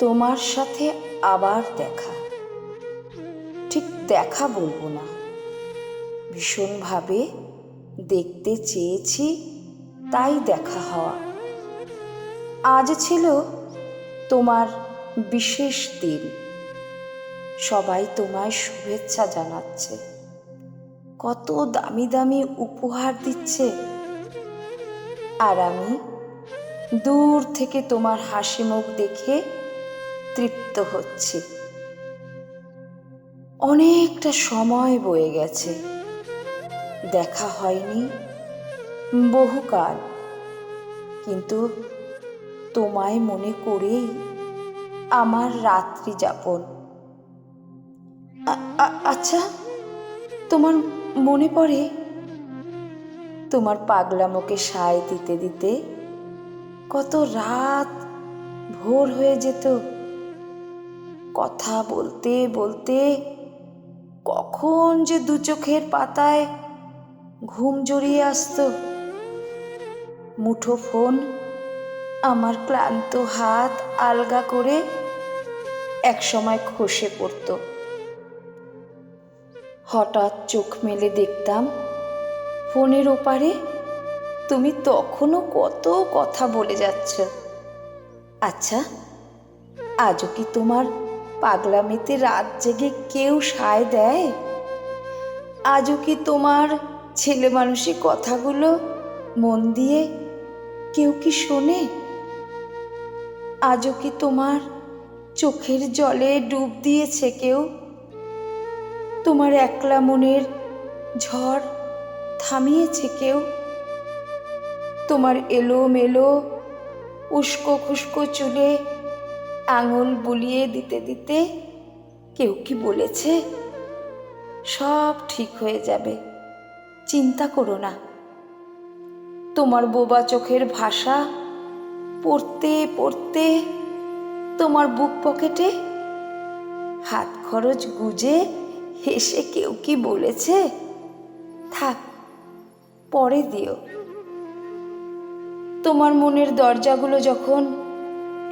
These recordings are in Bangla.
তোমার সাথে আবার দেখা, ঠিক দেখা বলবো না, ভীষণভাবে দেখতে চেয়েছি, তাই দেখা হওয়া। আজ ছিল তোমার বিশেষ দিন, সবাই তোমায় শুভেচ্ছা জানাচ্ছে, কত দামি দামি উপহার দিচ্ছে, আর আমি দূর থেকে তোমার হাসি মুখ দেখে তৃপ্ত হচ্ছি। অনেকটা সময় বয়ে গেছে, দেখা হয়নি বহুকাল, কিন্তু তোমায় মনে করেই আমার রাত্রি যাপন। আচ্ছা, তোমার মনে পড়ে তোমার পাগলামোকে সায় দিতে দিতে কত রাত ভোর হয়ে যেত, কথা বলতে বলতে কখন যে দু চোখের পাতায় ঘুম জড়িয়ে আসতো। মুঠো ফোন আমার ক্লান্ত হাত আলগা করে একসময় খসে পড়ত। হঠাৎ চোখ মেলে দেখতাম ফোনের ওপারে তুমি তখনও কত কথা বলে যাচ্ছ। আচ্ছা, আজও কি তোমার পাগলামিতে রাত জেগে কেউ সায় দেয়? আজও কি তোমার ছেলে মানুষী কথাগুলো মন দিয়ে কেউ কি শোনে? আজও কি তোমার চোখের জলে ডুব দিয়েছে কেউ? তোমার একলা মনের ঝড় থামিয়েছে কেউ? তোমার এলোমেলো উস্কো খুস্কো চুলে আঙুল বুলিয়ে দিতে দিতে কেউ কি বলেছে, সব ঠিক হয়ে যাবে, চিন্তা করো না? তোমার বোবা চোখের ভাষা পড়তে পড়তে তোমার বুক পকেটে হাত খরচ গুজে হেসে কেউ কি বলেছে, থাক পরে দিও? তোমার মনের দরজাগুলো যখন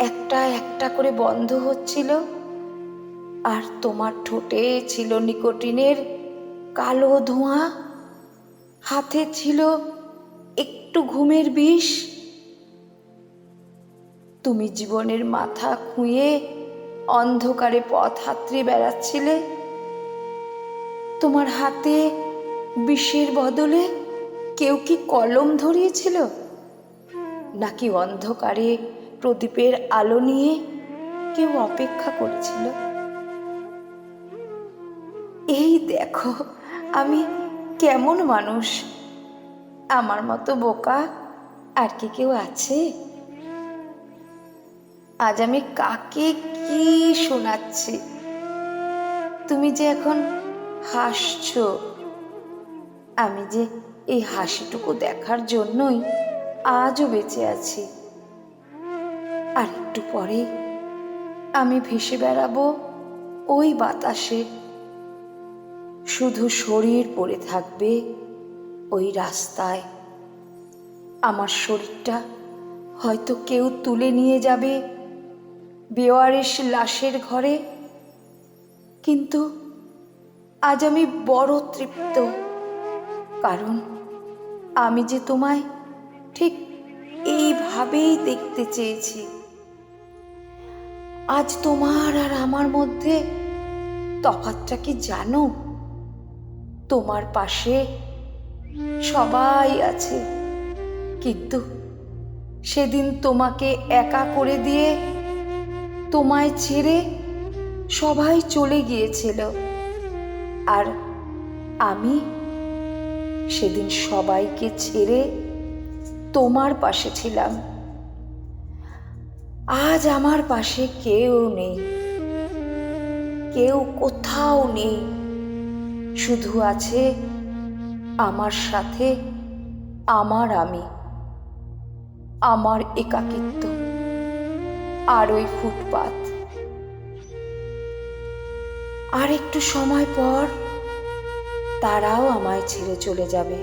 একটা একটা করে বন্ধ হচ্ছিল, আর তোমার ঠোঁটে ছিল নিকোটিনের কালো ধোঁয়া, হাতে ছিল একটু ঘুমের বিষ, তুমি জীবনের মাথা খুঁয়ে অন্ধকারে পথ হাতড়ে বেড়াচ্ছিলে। তোমার হাতে বিষের বদলে কেউ কি কলম ধরিয়েছিল, নাকি অন্ধকারে প্রদীপের আলো নিয়ে কেউ অপেক্ষা করেছিল? এই দেখো আমি কেমন মানুষ, আমার মতো বোকা আর কি কেউ আছে? আজ আমি কাকে কি শোনাচ্ছি? তুমি যে এখন হাসছো, আমি যে এই হাসিটুকু দেখার জন্যই আজও বেঁচে আছি। আর একটু পরে আমি ভেসে বেড়াবো ওই বাতাসে, শুধু শরীর পড়ে থাকবে ওই রাস্তায়। আমার শরীরটা হয়তো কেউ তুলে নিয়ে যাবে বেওয়ারিশ লাশের ঘরে, কিন্তু আজ আমি বড় তৃপ্ত, কারণ আমি যে তোমায় ঠিক এইভাবেই দেখতে চেয়েছি। আজ তোমার আর আমার মধ্যে তফাৎটা কি জানো? তোমার পাশে সবাই আছে, কিন্তু সেদিন তোমাকে একা করে দিয়ে তোমায় ছেড়ে সবাই চলে গিয়েছিল, আর আমি সেদিন সবাইকে ছেড়ে তোমার পাশে ছিলাম। আজ আমার পাশে কেউ নেই, কেউ কোথাও নেই, শুধু আছে আমার সাথে আমি, আমার একাকিত্ব আর ওই ফুটপাত। আর একটু সময় পর তারাও আমায় ছেড়ে চলে যাবে,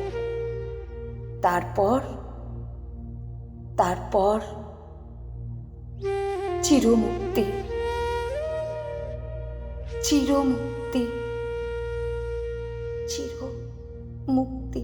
তারপর চিরমুক্তি। চিরমুক্তি, চির মুক্তি।